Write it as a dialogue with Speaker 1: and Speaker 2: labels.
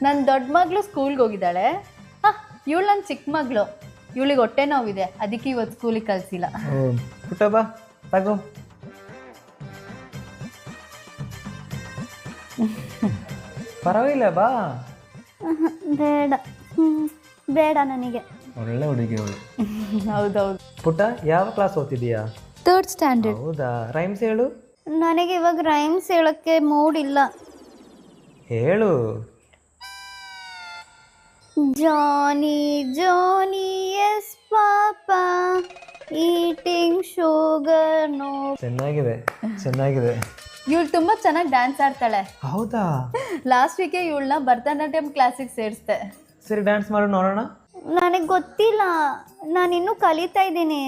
Speaker 1: ನನ್ನ ದೊಡ್ಡ ಮಗಳು ಸ್ಕೂಲ್ಗೆ ಹೋಗಿದ್ದಾಳೆ. ಇವಳು ನನ್ನ ಚಿಕ್ಕ ಮಗಳು, ಇವಳಿಗೆ ಹೊಟ್ಟೆ ನೋವಿದೆ, ಅದಕ್ಕೆ ಇವತ್ತು ಸ್ಕೂಲಿಗೆ ಕಳಿಸಿಲ್ಲ.
Speaker 2: ಪುಟ್ಟ ಬಾ ತಗೋ. ಪರವಾಗಿಲ್ಲ ಬಾ.
Speaker 3: ಬೇಡ ಬೇಡ ನನಗೆ.
Speaker 2: ಒಳ್ಳೆ ಹುಡುಗಿ ಅವಳು.
Speaker 1: ಹೌದೌದು.
Speaker 2: ಪುಟ್ಟ ಯಾವ ಕ್ಲಾಸ್ ಓದ್ತಿದೀಯಾ?
Speaker 1: 3rd standard.
Speaker 2: ಹೌದಾ, ರೈಮ್ಸ್ ಹೇಳು.
Speaker 3: ನನಗೆ ಇವಾಗ ರೈಮ್ಸ್ ಹೇಳೋಕ್ಕೆ ಮೂಡ್ ಇಲ್ಲ.
Speaker 2: ಹೇಳು.
Speaker 3: ಜಾನಿ ಜಾನಿ ಎಸ್ ಪಾಪಾ ಈಟಿಂಗ್ ಶುಗರ್ ನೋ.
Speaker 2: ಚೆನ್ನಾಗಿದೆ ಚೆನ್ನಾಗಿದೆ.
Speaker 1: ಇವಳು ತುಂಬಾ ಚೆನ್ನಾಗಿ ಡ್ಯಾನ್ಸ್ ಆಡ್ತಾಳೆ.
Speaker 2: ಹೌದಾ?
Speaker 1: ಲಾಸ್ಟ್ ವೀಕೆ ಇವಳನ್ನ ಭರತನಾಟ್ಯಂ ಕ್ಲಾಸಿಗೆ ಸೇರಿಸ್ದೆ.
Speaker 2: ಸರಿ ಡ್ಯಾನ್ಸ್ ಮಾಡು ನೋಡೋಣ.
Speaker 3: ನನಗೆ ಗೊತ್ತಿಲ್ಲ, ನಾನಿನ್ನೂ ಕಲಿತಾ ಇದ್ದೀನಿ.